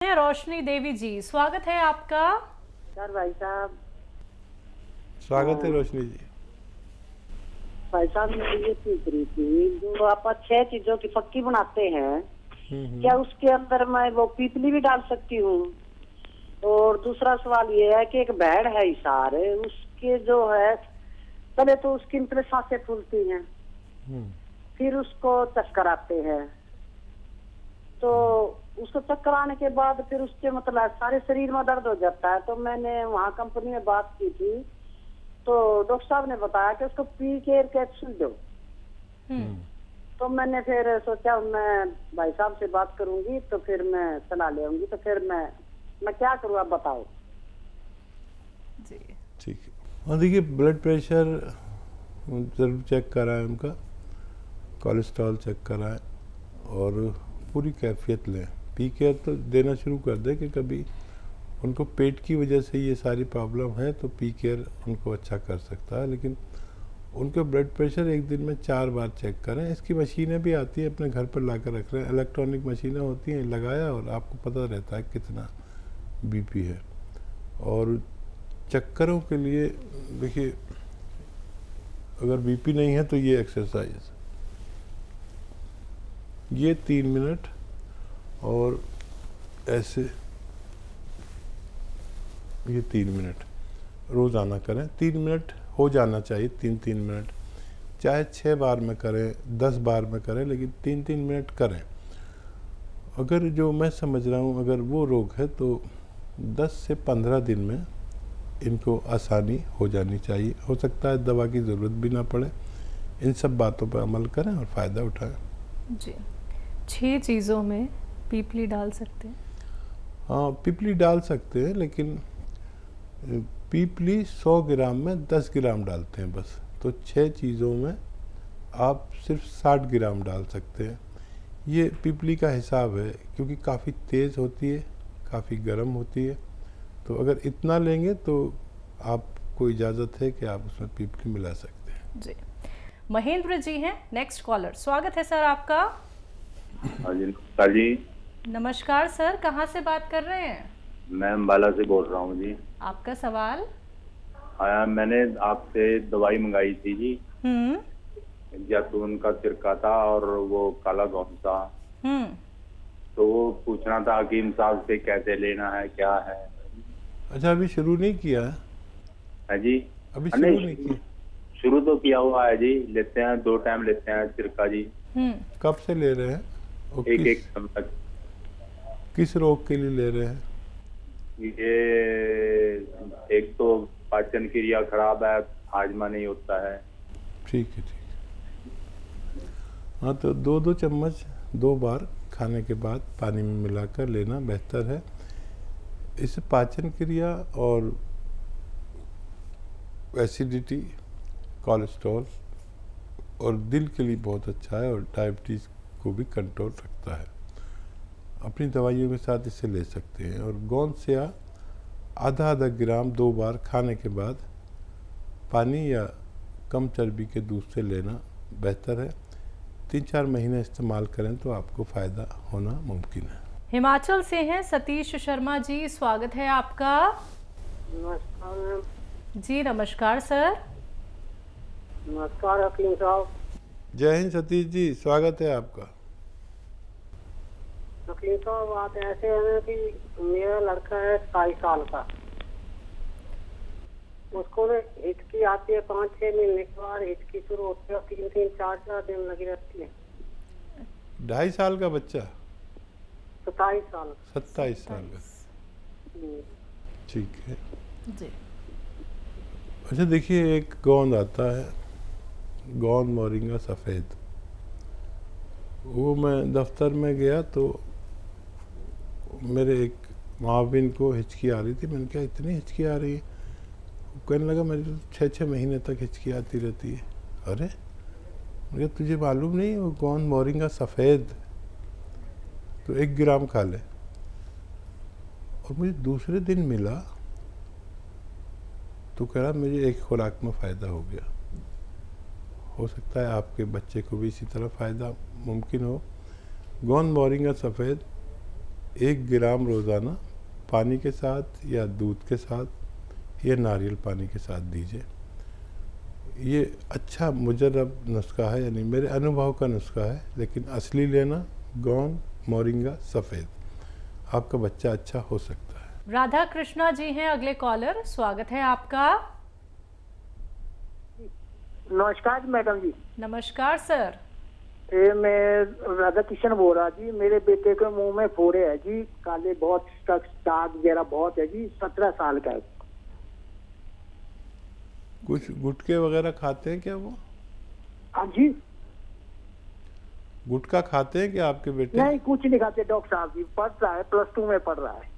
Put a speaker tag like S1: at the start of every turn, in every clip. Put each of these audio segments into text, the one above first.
S1: हैं रोशनी देवी जी, स्वागत है आपका।
S2: सर भाई साहब,
S3: स्वागत है रोशनी जी।
S2: भाई साहब मैं ये पूछ रही थी, जो आप 6 चीजों की फक्की बनाते हैं, क्या उसके अंदर मैं वो पीपली भी डाल सकती हूँ? और दूसरा सवाल ये है कि एक भेड़ है इसार, उसके जो है पहले तो उसकी मतलब सांसें फूलती हैं, फिर उसको चक्कर आते हैं, तो उसको चक्कर आने के बाद फिर उसके मतलब सारे शरीर में दर्द हो जाता है। तो मैंने वहाँ कंपनी में बात की थी, तो डॉक्टर साहब ने बताया कि उसको पी केयर कैप्सूल दो। तो मैंने फिर सोचा मैं भाई साहब से बात करूंगी, तो फिर मैं सलाह ले आऊंगी। तो फिर मैं क्या करूँ, आप बताओ
S1: जी।
S3: ठीक है। और देखिए, ब्लड प्रेशर ज़रूर चेक कराएं, उनका कोलेस्ट्रॉल चेक कराएं और पूरी कैफियत लें। पी केयर तो देना शुरू कर दें कि कभी उनको पेट की वजह से ये सारी प्रॉब्लम है तो पी केयर उनको अच्छा कर सकता है, लेकिन उनका ब्लड प्रेशर एक दिन में 4 बार चेक करें। इसकी मशीनें भी आती है, अपने घर पर ला कर रख रहे हैं, इलेक्ट्रॉनिक मशीनें होती हैं, लगाया और आपको पता रहता है कितना बीपी है। और चक्करों के लिए देखिए, अगर बीपी नहीं है तो ये एक्सरसाइज, ये 3 मिनट और ऐसे ये 3 मिनट रोज़ाना करें। 3 मिनट हो जाना चाहिए, 3-3 मिनट, चाहे 6 बार में करें 10 बार में करें, लेकिन 3-3 मिनट करें। अगर जो मैं समझ रहा हूँ, अगर वो रोग है तो 10 से 15 दिन में इनको आसानी हो जानी चाहिए। हो सकता है दवा की ज़रूरत भी ना पड़े। इन सब बातों पर अमल करें और फ़ायदा उठाएं।
S1: जी, 6 चीज़ों में पीपली डाल सकते हैं?
S3: हाँ, पीपली डाल सकते हैं, लेकिन पीपली 100 ग्राम में 10 ग्राम डालते हैं बस। तो 6 चीज़ों में आप सिर्फ 60 ग्राम डाल सकते हैं। ये पीपली का हिसाब है, क्योंकि काफ़ी तेज़ होती है, काफ़ी गर्म होती है। तो अगर इतना लेंगे तो आपको इजाज़त है कि आप उसमें पीपली मिला सकते हैं।
S1: जी। महेंद्र जी हैं नेक्स्ट कॉलर, स्वागत है सर आपका।
S4: हाँ जी, नमस्कार जी।
S1: नमस्कार सर, कहाँ से बात कर रहे हैं?
S4: मैं अम्बाला से बोल रहा हूँ जी।
S1: आपका सवाल?
S4: मैंने आपसे दवाई मंगाई थी जी, जैतून का सिरका था और वो काला घोंस था। तो वो पूछना था हकीम साहब से कैसे लेना है, क्या है।
S3: अच्छा, अभी शुरू नहीं किया है?
S4: है जी,
S3: अभी शुरू नहीं किया?
S4: शुरू तो किया हुआ है जी। लेते हैं, 2 टाइम लेते हैं सिरका जी।
S3: कब से ले रहे हैं? और
S4: एक चम्मच।
S3: किस रोग के लिए ले रहे हैं?
S4: ये एक तो पाचन क्रिया खराब है, हाजमा नहीं होता है।
S3: ठीक है, ठीक है। हाँ, तो 2-2 चम्मच 2 बार खाने के बाद पानी में मिलाकर लेना बेहतर है। इससे पाचन क्रिया और एसिडिटी, कोलेस्ट्रॉल और दिल के लिए बहुत अच्छा है, और डायबिटीज़ को भी कंट्रोल रखता है। अपनी दवाइयों के साथ इसे ले सकते हैं। और गोंद से आधा ग्राम 2 बार खाने के बाद पानी या कम चर्बी के दूध से लेना बेहतर है। 3-4 महीने इस्तेमाल करें तो आपको फ़ायदा होना मुमकिन है।
S1: हिमाचल से हैं सतीश शर्मा जी, स्वागत है आपका।
S2: नमस्कार
S1: जी नमस्कार सर।
S2: नमस्कार हकीम साहब।
S3: जय हिंद सतीश जी, स्वागत है आपका।
S2: हकीम साहब, बात ऐसे है कि मेरा लड़का है 27 साल का, उसको ना हिचकी आती है 5-6 महीने के बाद हिचकी शुरू होती है, 3-3, 4-4 दिन लगी रहती है।
S3: 2.5 साल का बच्चा?
S2: 27 साल।
S3: 27 साल का, ठीक है
S1: जी।
S3: अच्छा, देखिए, एक गोंद आता है, गोंद मोरिंगा सफ़ेद। वो मैं दफ्तर में गया तो मेरे एक माविन को हिचकी आ रही थी। मैंने कहा, इतनी हिचकी आ रही है? कहने लगा, मेरे तो 6-6 महीने तक हिचकी आती रहती है। अरे, मुझे तुझे मालूम नहीं वो गोंद मोरिंगा सफ़ेद, तो 1 ग्राम खा ले। और मुझे दूसरे दिन मिला तो कह रहा मुझे एक खुराक में फ़ायदा हो गया। हो सकता है आपके बच्चे को भी इसी तरह फ़ायदा मुमकिन हो। गोंद मोरिंगा सफ़ेद 1 ग्राम रोज़ाना पानी के साथ या दूध के साथ या नारियल पानी के साथ दीजिए। ये अच्छा मुजर्रब नुस्खा है, यानी मेरे अनुभव का नुस्खा है, लेकिन असली लेना गोंद, मोरिंगा, सफ़ेद, आपका बच्चा अच्छा हो सकता है।
S1: राधा कृष्णा जी हैं अगले कॉलर, स्वागत है आपका।
S5: नमस्कार मैडम जी।
S1: नमस्कार सर।
S5: ये मैं राधा किशन बोल रहा जी। मेरे बेटे के मुंह में फोड़े है जी, काले बहुत, दाग वगैरह बहुत है जी। 17 साल का है।
S3: कुछ गुटके वगैरह खाते हैं क्या वो?
S5: हाँ जी।
S3: गुटखा खाते हैं क्या आपके बेटे?
S5: नहीं, कुछ नहीं खाते डॉक्टर साहब जी। पढ़ रहा है, +2 में पढ़ रहा है।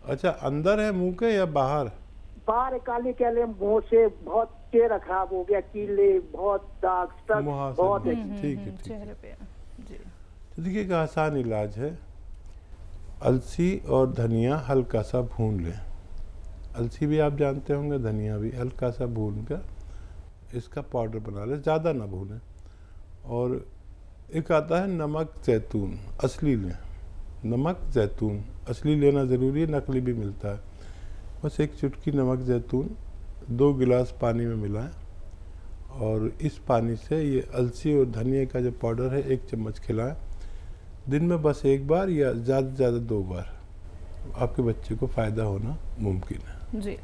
S3: अच्छा, अंदर है मुंह के या बाहर?
S5: बाहर काले काले मुंह से बहुत चेहरा खराब हो गया, कीले, बहुत दाग, बहुत है।
S3: ठीक है,
S1: चेहरे पे जी।
S3: तो देखिए, एक आसान इलाज है। अलसी और धनिया हल्का सा भून लें। अलसी भी आप जानते होंगे, धनिया भी हल्का सा भून कर इसका पाउडर बना लें, ज़्यादा ना भूनें। और एक आता है नमक जैतून, असली लें। नमक जैतून असली लेना ज़रूरी है, नकली भी मिलता है। बस एक चुटकी नमक जैतून 2 गिलास पानी में मिलाएं और इस पानी से ये अलसी और धनिया का जो पाउडर है 1 चम्मच खिलाएं। दिन में बस 1 बार या ज़्यादा से ज़्यादा 2 बार, आपके बच्चे को फ़ायदा होना मुमकिन है।
S1: जी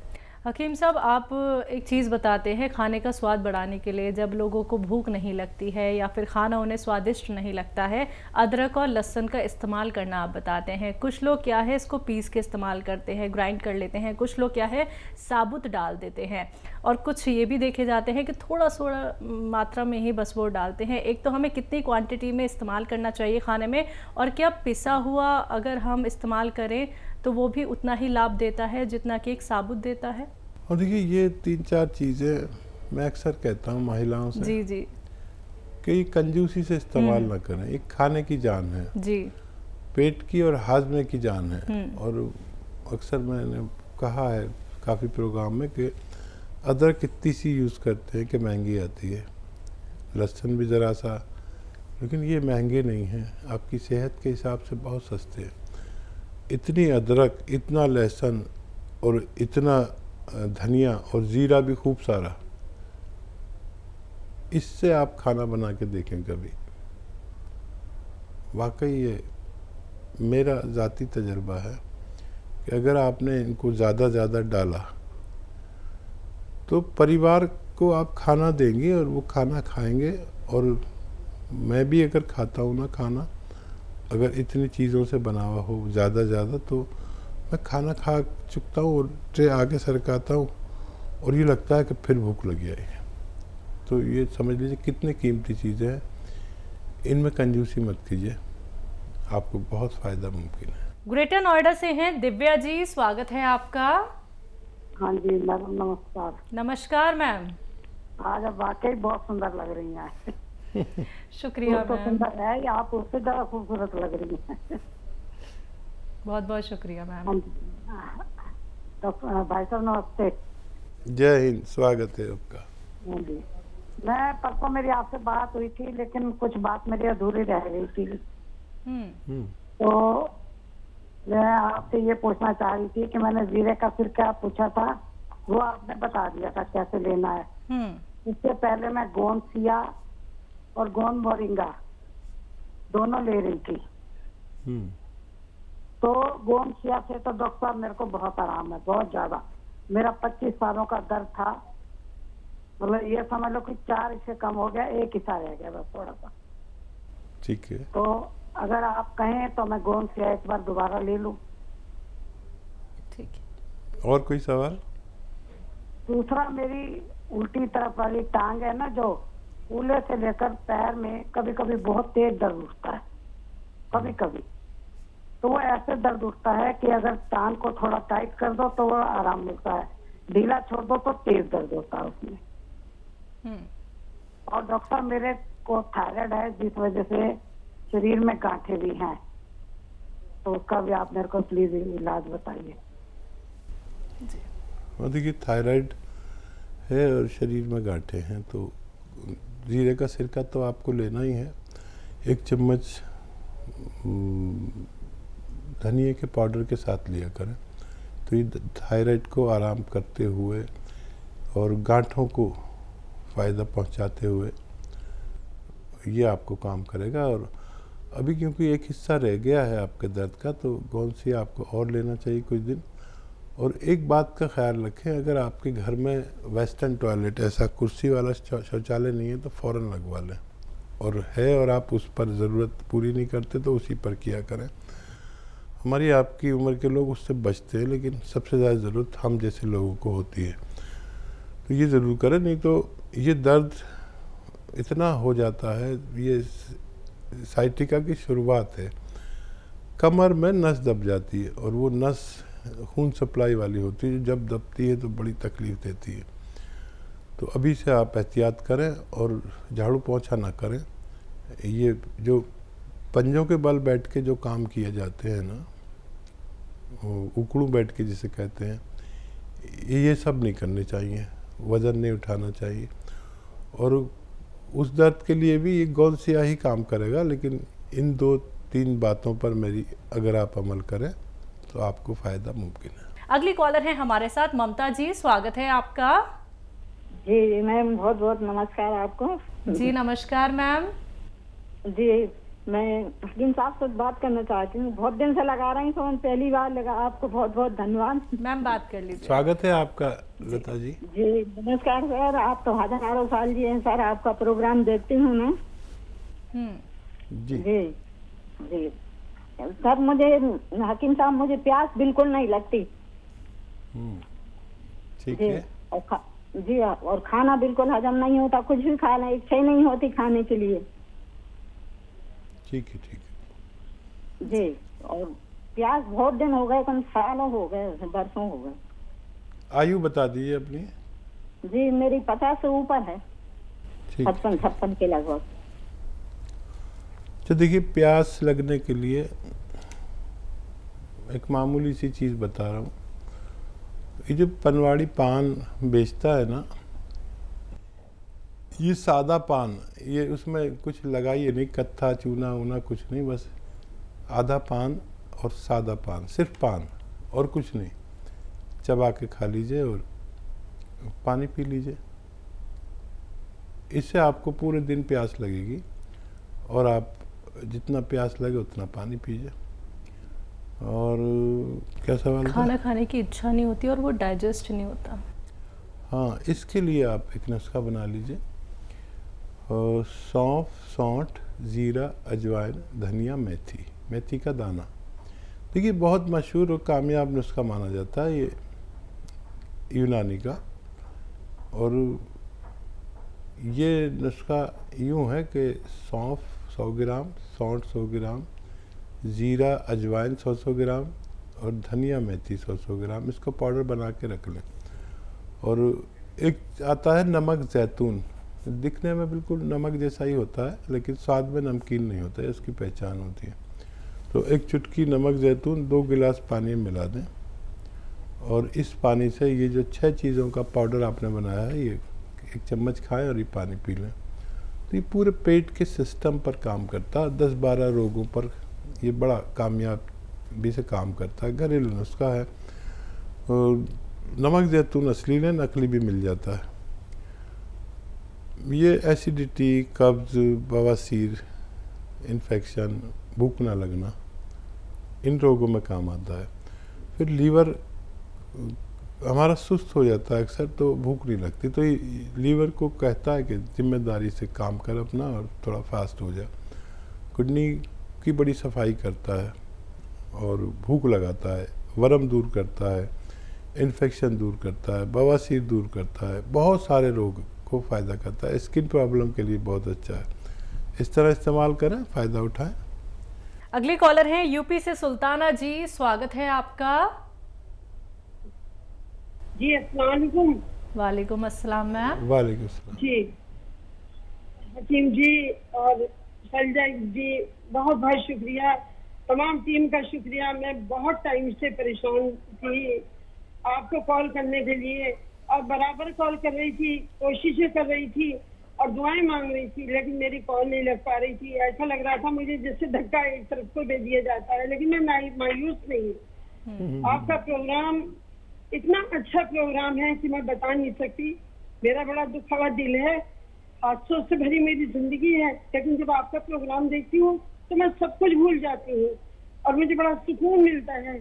S1: हकीम साहब, आप एक चीज़ बताते हैं खाने का स्वाद बढ़ाने के लिए, जब लोगों को भूख नहीं लगती है या फिर खाना उन्हें स्वादिष्ट नहीं लगता है, अदरक और लहसुन का इस्तेमाल करना आप बताते हैं। कुछ लोग क्या है इसको पीस के इस्तेमाल करते हैं, ग्राइंड कर लेते हैं, कुछ लोग क्या है साबुत डाल देते हैं, और कुछ ये भी देखे जाते हैं कि थोड़ा थोड़ा मात्रा में ही बस वो डालते हैं। एक तो हमें कितनी क्वांटिटी में इस्तेमाल करना चाहिए खाने में, और क्या पिसा हुआ अगर हम इस्तेमाल करें तो वो भी उतना ही लाभ देता है जितना कि एक साबुत देता है?
S3: और देखिए, ये 3-4 चीज़ें मैं अक्सर कहता हूँ महिलाओं से
S1: जी जी
S3: कि ये कंजूसी से इस्तेमाल ना करें। एक खाने की जान है
S1: जी,
S3: पेट की और हाजमे की जान है। और अक्सर मैंने कहा है काफ़ी प्रोग्राम में कि अदरक इतनी सी यूज़ करते हैं कि महंगी आती है, लहसुन भी ज़रा सा, लेकिन ये महंगे नहीं हैं, आपकी सेहत के हिसाब से बहुत सस्ते हैं। इतनी अदरक, इतना लहसुन और इतना धनिया और ज़ीरा भी खूब सारा, इससे आप खाना बना के देखें कभी। वाकई ये मेरा ज़ाती तजर्बा है कि अगर आपने इनको ज़्यादा डाला तो परिवार को आप खाना देंगे और वो खाना खाएंगे। और मैं भी अगर खाता हूँ ना खाना, अगर इतनी चीज़ों से बना हुआ हो ज़्यादा तो मैं खाना खा चुकता हूँ और ट्रे आगे सरकाता हूँ और ये लगता है कि फिर भूख लगी आई है। तो ये समझ लीजिए कितनी कीमती चीज़ें हैं, इनमें कंजूसी मत कीजिए, आपको बहुत फ़ायदा मुमकिन है।
S1: ग्रेटर नोएडा से हैं दिव्या जी, स्वागत है आपका।
S2: हाँ जी मैडम, नमस्कार।
S1: नमस्कार मैम।
S2: आज आप वाकई बहुत सुंदर लग रही हैं।
S1: शुक्रिया
S2: तो
S1: मैम,
S2: सुंदर है, या आप उससे ज़्यादा खूबसूरत लग रही हैं।
S1: बहुत बहुत शुक्रिया मैम।
S2: हाँ जी। तो भाई साहब नमस्ते।
S3: जय हिंद, स्वागत है आपका।
S2: हाँ जी, मैं परसों मेरी आपसे बात हुई थी, लेकिन कुछ बात मेरी अधूरी रह गई थी। तो मैं आपसे ये पूछना चाह रही थी कि मैंने जीरे का सिरका पूछा था, वो आपने बता दिया था कैसे लेना है। इससे पहले मैं गोंद सिया और गोंद मोरिंगा दोनों ले रही थी। तो गोंद सिया से तो डॉक्टर साहब मेरे को बहुत आराम है, बहुत ज्यादा। मेरा 25 सालों का दर्द था, मतलब ये समझ लो कि 4 हिस्से कम हो गया, 1 हिस्सा रह गया बस थोड़ा सा।
S3: ठीक है।
S2: तो अगर आप कहें तो मैं गोंद सिया एक बार दोबारा ले लूं।
S1: ठीक है।
S3: और कोई सवाल?
S2: दूसरा, मेरी उल्टी तरफ वाली टांग है ना, जो कूल्हे से लेकर पैर में कभी कभी बहुत तेज दर्द उठता है, कभी कभी तो वो ऐसे दर्द उठता है कि अगर टांग को थोड़ा टाइट कर दो तो वो आराम मिलता है, ढीला छोड़ दो तो तेज दर्द होता है उसमें। और डॉक्टर मेरे को थायराइड है, जिस वजह से शरीर में गांठें भी हैं, तो उसका भी आप मेरे को प्लीज इलाज बताइए।
S3: देखिए, थायराइड है और शरीर में गांठें हैं, तो जीरे का सिरका तो आपको लेना ही है। 1 चम्मच धनिए के पाउडर के साथ लिया करें। तो ये थायराइड को आराम करते हुए और गांठों को फ़ायदा पहुंचाते हुए ये आपको काम करेगा। और अभी क्योंकि एक हिस्सा रह गया है आपके दर्द का, तो गोंसी आपको और लेना चाहिए कुछ दिन। और एक बात का ख्याल रखें, अगर आपके घर में वेस्टर्न टॉयलेट, ऐसा कुर्सी वाला शौचालय नहीं है तो फ़ौरन लगवा लें, और है और आप उस पर ज़रूरत पूरी नहीं करते तो उसी पर किया करें। हमारी आपकी उम्र के लोग उससे बचते हैं, लेकिन सबसे ज़्यादा ज़रूरत हम जैसे लोगों को होती है, तो ये ज़रूर करें। नहीं तो ये दर्द इतना हो जाता है, ये साइटिका की शुरुआत है। कमर में नस दब जाती है और वो नस खून सप्लाई वाली होती है, जब दबती है तो बड़ी तकलीफ़ देती है। तो अभी से आप एहतियात करें और झाड़ू पोंछा ना करें। ये जो पंजों के बल बैठ के जो काम किए जाते हैं ना, उकड़ू बैठ के जिसे कहते हैं, ये सब नहीं करने चाहिए, वज़न नहीं उठाना चाहिए। और उस दर्द के लिए भी ये गोंसिया ही काम करेगा, लेकिन इन 2-3 बातों पर मेरी अगर आप अमल करें तो आपको फ़ायदा मुमकिन है।
S1: अगली कॉलर है हमारे साथ ममता जी, स्वागत है आपका।
S6: जी मैम, बहुत बहुत नमस्कार आपको।
S1: जी नमस्कार मैम।
S6: जी मैं हकीम साहब से बात करना चाहती हूँ, बहुत दिन से लगा रही हूँ, पहली बार लगा। आपको बहुत बहुत धन्यवाद।
S1: मैम बात कर लीजिए।
S3: स्वागत है आपका लता जी।
S6: जी नमस्कार सर, आप तो हजारों साल जी हैं सर, आपका प्रोग्राम देखती हूँ मैं।
S3: जी
S6: जी जी सर, मुझे हकीम साहब, मुझे प्यास बिल्कुल नहीं लगती।
S3: ठीक है।
S6: और खाना बिल्कुल हजम नहीं होता, कुछ भी खाना इच्छा ही नहीं होती खाने के लिए।
S3: ठीक है
S6: जी, और प्यास बहुत दिन हो गए, कम सालों हो गए, बरसों हो गए।
S3: आयु बता दीजिए अपनी।
S6: जी मेरी 50 से ऊपर है, 56 के लगभग।
S3: तो देखिए, प्यास लगने के लिए एक मामूली सी चीज़ बता रहा हूँ। ये जो पनवाड़ी पान बेचता है ना, ये सादा पान, ये उसमें कुछ लगाइए नहीं, कत्था चूना वूना कुछ नहीं, बस आधा पान और सादा पान, सिर्फ पान और कुछ नहीं, चबा के खा लीजिए और पानी पी लीजिए। इससे आपको पूरे दिन प्यास लगेगी और आप जितना प्यास लगे उतना पानी पीजिए। और क्या सवाल था?
S1: खाना खाने की इच्छा नहीं होती और वो डाइजेस्ट नहीं होता।
S3: हाँ, इसके लिए आप एक नुस्खा बना लीजिए। सौंफ, सौंठ, जीरा, अजवाइन, धनिया, मेथी का दाना। देखिए, बहुत मशहूर और कामयाब नुस्खा माना जाता है ये यूनानी का। और ये नुस्खा यूँ है कि सौंफ 100 ग्राम, सौंठ 100 ग्राम, जीरा अजवाइन 100 ग्राम और धनिया मेथी 100 ग्राम, इसको पाउडर बना के रख लें। और एक आता है नमक जैतून, दिखने में बिल्कुल नमक जैसा ही होता है, लेकिन स्वाद में नमकीन नहीं होता है, इसकी पहचान होती है। तो एक चुटकी नमक जैतून 2 गिलास पानी में मिला दें, और इस पानी से ये जो 6 चीज़ों का पाउडर आपने बनाया है, ये 1 चम्मच खाएं और ये पानी पी लें। तो ये पूरे पेट के सिस्टम पर काम करता है, 10-12 रोगों पर ये बड़ा कामयाबी से काम करता है। घरेलू नुस्खा है। और नमक जैतून असली में, नकली भी मिल जाता है। ये एसिडिटी, कब्ज़, बवासीर, इन्फेक्शन, भूख ना लगना, इन रोगों में काम आता है। फिर लीवर हमारा सुस्त हो जाता है अक्सर, तो भूख नहीं लगती, तो ये लीवर को कहता है कि जिम्मेदारी से काम कर अपना और थोड़ा फास्ट हो जा। किडनी की बड़ी सफाई करता है और भूख लगाता है, वरम दूर करता है, इन्फेक्शन दूर करता है, बवासीर दूर करता है, बहुत सारे रोग को फ़ायदा करता है। स्किन प्रॉब्लम के लिए बहुत अच्छा है। इस तरह इस्तेमाल करें, फ़ायदा उठाएं।
S1: अगली कॉलर है यूपी से सुल्ताना जी, स्वागत है आपका।
S7: जी अस्सलाम वालेकुम।
S1: वालेकुम अस्सलाम मैम।
S3: वालेकुम अस्सलाम।
S7: जी हकीम जी और शैलजा जी, बहुत बहुत शुक्रिया, तमाम टीम का शुक्रिया। मैं बहुत टाइम से परेशान थी आपको कॉल करने के लिए, और बराबर कॉल कर रही थी, कोशिशें कर रही थी, और दुआएं मांग रही थी, लेकिन मेरी कॉल नहीं लग पा रही थी। ऐसा लग रहा था मुझे जैसे धक्का एक तरफ को दे दिया जाता है, लेकिन मैं मायूस नहीं हूँ। आपका प्रोग्राम इतना अच्छा प्रोग्राम है कि मैं बता नहीं सकती। मेरा बड़ा दुखा हुआ दिल है, हादसों से भरी मेरी जिंदगी है, लेकिन जब आपका प्रोग्राम देखती हूँ तो मैं सब कुछ भूल जाती हूँ और मुझे बड़ा सुकून मिलता है।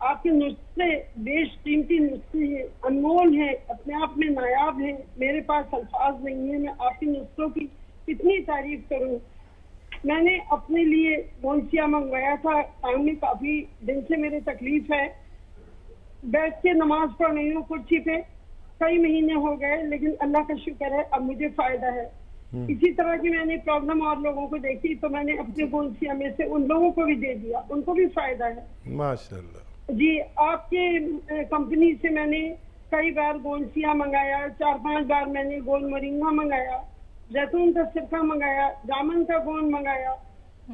S7: आपके नुस्खे बेशकीमती नुस्खे हैं, अनमोल है, अपने आप में नायाब है। मेरे पास अल्फाज नहीं है, मैं आपके नुस्खों की कितनी तारीफ करूं। मैंने अपने लिए गोंसिया मंगवाया था, काम में काफी दिन से मेरे तकलीफ है, बैठ के नमाज पढ़ रही हूँ कुर्सी पे, कई महीने हो गए, लेकिन अल्लाह का शुक्र है अब मुझे फायदा है। इसी तरह की मैंने प्रॉब्लम और लोगों को देखी तो मैंने अपने गोंसिया में से उन लोगों को भी दे दिया, उनको भी फायदा है।
S3: माशाल्लाह
S7: जी, आपके कंपनी से मैंने कई बार गोंसिया मंगाया, 4-5 बार मैंने गोल मोरिंगा मंगाया, जैतून का सिरका मंगाया, जामुन का गोंद मंगाया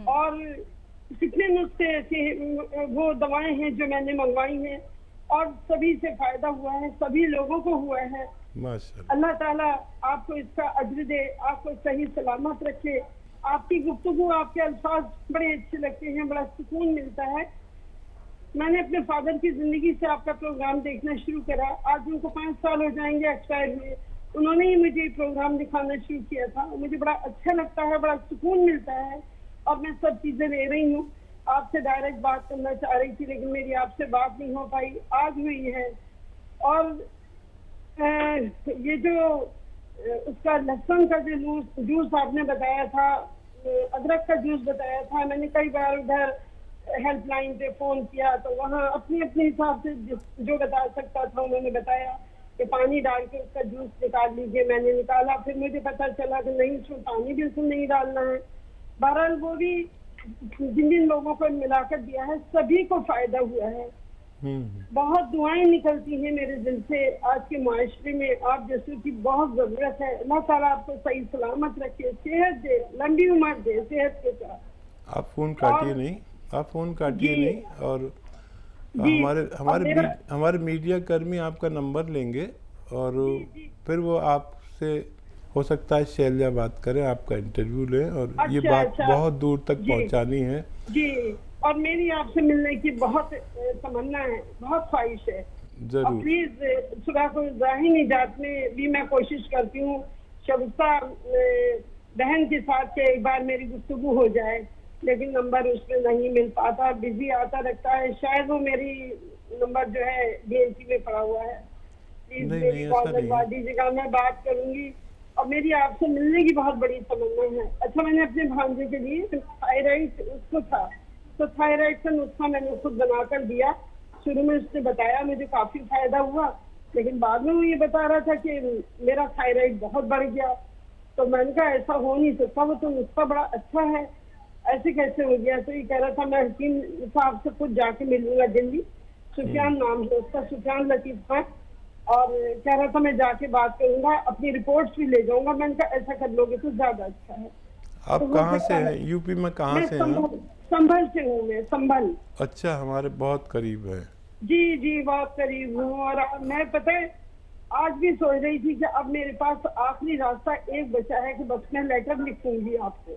S7: और कितने नुस्खे ऐसे वो दवाएं हैं जो मैंने मंगवाई हैं और सभी से फायदा हुआ है, सभी लोगों को हुआ है।
S3: माशाल्लाह।
S7: अल्लाह ताला आपको इसका अज्र दे, आपको सही सलामत रखे। आपकी गुफ्तगू, आपके अल्फाज बड़े अच्छे लगते हैं, बड़ा सुकून मिलता है। मैंने अपने फादर की जिंदगी से आपका प्रोग्राम देखना शुरू करा, आज उनको 5 साल हो जाएंगे एक्सपायर हुए। उन्होंने ही मुझे प्रोग्राम दिखाना शुरू किया था, मुझे बड़ा अच्छा लगता है, बड़ा सुकून मिलता है और मैं सब चीजें ले रही हूँ। आपसे डायरेक्ट बात करना चाह रही थी लेकिन मेरी आपसे बात नहीं हो पाई, आज हुई है। और ये जो उसका लहसुन का जो जूस आपने बताया था, अदरक का जूस बताया था, मैंने कई बार उधर हेल्पलाइन पे फोन किया तो वहाँ अपने अपने हिसाब से जो बता सकता था उन्होंने बताया कि पानी डाल के उसका जूस निकाल लीजिए। मैंने निकाला, फिर मुझे पता चला कि नहीं, उसमें पानी बिल्कुल नहीं डालना है। बहरहाल वो भी जिन जिन लोगों को मिलाकर दिया है सभी को फायदा हुआ है। बहुत दुआएं निकलती हैं मेरे दिल से। आज के माशरे में आप जैसे की बहुत जरूरत है। अल्लाह ताला आपको सही सलामत रखे, सेहत दे, लंबी उम्र दे सेहत के साथ।
S3: आप फोन काटिए नहीं, आप फोन काटिए नहीं। और हमारे मीडिया कर्मी आपका नंबर लेंगे और फिर वो आपसे हो सकता है शैल्या बात करें, आपका इंटरव्यू लें और ये बात बहुत दूर तक पहुंचानी है।
S7: जी, और मेरी आपसे मिलने की बहुत तमन्ना है, बहुत ख्वाहिश है।
S3: जरूर।
S7: प्लीज सुबह को जाहिर निजात में भी मैं कोशिश करती हूँ शगुफ्ता बहन के साथ के एक बार मेरी गुफ्तगू हो जाए, लेकिन नंबर उसमें नहीं मिल पाता, बिजी आता रहता है। शायद वो मेरी नंबर जो है DNC में पड़ा हुआ है। प्लीज मेरी कॉल लगवा दीजिएगा, मैं बात करूंगी। और मेरी आपसे मिलने की बहुत बड़ी तमन्ना है। अच्छा, मैंने अपने भांजे के लिए थायराइड उसको था तो थायराइड का नुस्खा मैंने खुद बनाकर दिया। शुरू में उसने बताया, मुझे काफी फायदा हुआ, लेकिन बाद में वो ये बता रहा था कि मेरा थायराइड बहुत बढ़ गया। तो मैंने कहा ऐसा हो नहीं सकता, वो तो नुस्खा बड़ा अच्छा है, ऐसे कैसे हो गया? तो ये कह रहा था मैं हकीम साहब से खुद जाके मिलूंगा दिल्ली, सुफियान नाम है उसका, सुफियान लतीफ खान, और कह रहा था मैं जाके बात करूंगा, अपनी रिपोर्ट्स भी ले जाऊंगा। मैंने कहा ऐसा कर लोगे तो ज्यादा अच्छा है।
S3: आप
S7: तो
S3: कहाँ से हैं? यूपी में कहाँ से हैं?
S7: संभल से हूँ मैं, संभल।
S3: अच्छा, हमारे बहुत करीब है।
S7: जी जी, बहुत करीब हूँ। और मैं पता है आज भी सोच रही थी कि अब मेरे पास आखिरी रास्ता एक बचा है कि बस मैं लेटर लिखूंगी आपको।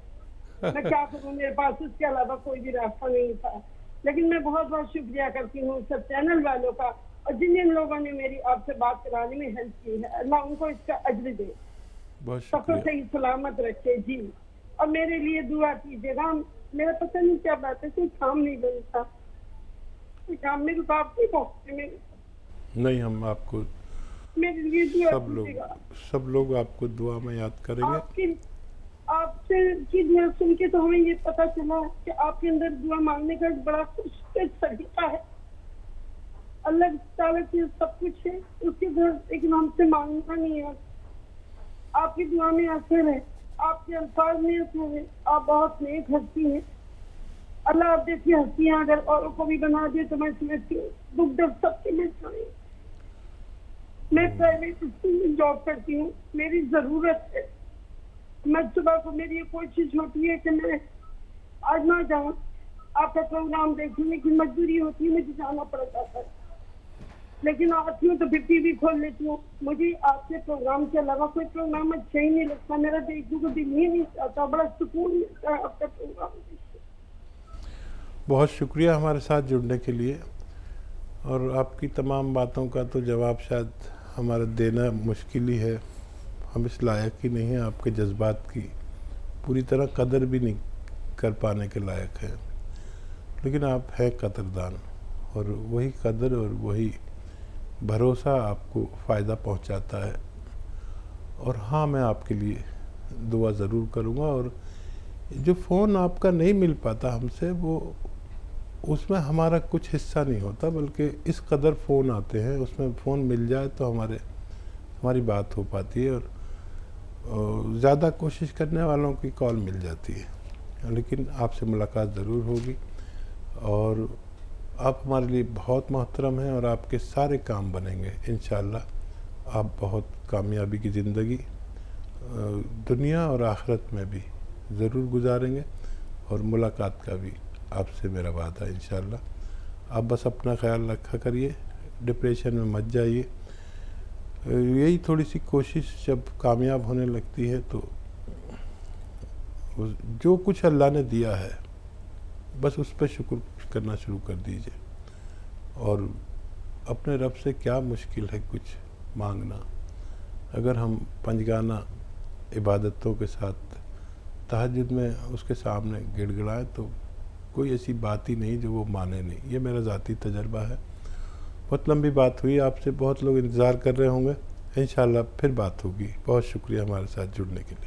S7: मैं क्या करूँ, मेरे पास इसके अलावा कोई भी रास्ता नहीं था। लेकिन मैं बहुत बहुत शुक्रिया करती हूँ सब चैनल वालों का और जिन जिन लोगों ने मेरी आपसे बात कराने में हेल्प की है। अल्लाह उनको इसका अज्र दे, सबको सही सलामत रखे। जी, और मेरे लिए दुआ कीजिएगा। मेरा पता नहीं क्या बात है, कोई काम नहीं बनता, कोई काम में रुकावट नहीं पहुँचती मेरे।
S3: नहीं, हम आपको
S7: मेरे लिए दुआ कीजिएगा।
S3: सब लोग आपको दुआ में याद करेंगे।
S7: आपसे की दुआ सुन के तो हमें ये पता चला कि आपके अंदर दुआ मांगने का एक बड़ा कुछ तरीका है। अल्लाह ताला की सब कुछ है उसके घर, लेकिन हमसे मांगना नहीं है। आपकी दुआ में असर है, आपके अल्फाज में असर है। आप बहुत नेक हस्ती हैं। अल्लाह आप जैसी हस्तियाँ अगर औरों को भी बना दे तो मैं समझती हूँ दुख दर्द सबके मिल जाए। मैं प्राइवेट स्कूल में जॉब करती हूँ, मेरी जरूरत है। मैं सुबह को मेरी कोशिश होती है कि मैं आज ना जाऊँ, आपका प्रोग्राम देखूँ, लेकिन मजबूरी होती है, मुझे जाना पड़ जाता है। लेकिन आती हूँ तो फिर टीवी खोल लेती हूँ। मुझे आपके प्रोग्राम के अलावा कोई प्रोग्राम अच्छा ही नहीं लगता, मेरा देखने को दिल ही नहीं चाहता, बड़ा सुकून मिलता है आपका प्रोग्राम।
S3: बहुत शुक्रिया हमारे साथ जुड़ने के लिए, और आपकी तमाम बातों का तो जवाब शायद हमारा देना मुश्किल ही है। हम इस लायक ही नहीं हैं, आपके जज्बात की पूरी तरह कदर भी नहीं कर पाने के लायक है, लेकिन आप हैं कदरदान, और वही कदर और वही भरोसा आपको फ़ायदा पहुंचाता है। और हाँ, मैं आपके लिए दुआ ज़रूर करूँगा। और जो फ़ोन आपका नहीं मिल पाता हमसे, वो उसमें हमारा कुछ हिस्सा नहीं होता, बल्कि इस कदर फ़ोन आते हैं, उसमें फ़ोन मिल जाए तो हमारी बात हो पाती है, और ज़्यादा कोशिश करने वालों की कॉल मिल जाती है। लेकिन आपसे मुलाकात ज़रूर होगी, और आप हमारे लिए बहुत मोहतरम हैं, और आपके सारे काम बनेंगे इंशाअल्लाह। आप बहुत कामयाबी की ज़िंदगी दुनिया और आखिरत में भी ज़रूर गुजारेंगे, और मुलाकात का भी आपसे मेरा वादा है इंशाअल्लाह। आप बस अपना ख्याल रखा करिए, डिप्रेशन में मत जाइए। यही थोड़ी सी कोशिश जब कामयाब होने लगती है तो जो कुछ अल्लाह ने दिया है बस उस पर शुक्र करना शुरू कर दीजिए। और अपने रब से क्या मुश्किल है कुछ मांगना, अगर हम पंजगाना इबादतों के साथ तहज्जुद में उसके सामने गिड़गिड़ाएं तो कोई ऐसी बात ही नहीं जो वो माने नहीं। ये मेरा ज़ाती तजर्बा है। बहुत लंबी बात हुई, आपसे बहुत लोग इंतज़ार कर रहे होंगे, इंशाअल्लाह फिर बात होगी। बहुत शुक्रिया हमारे साथ जुड़ने के लिए।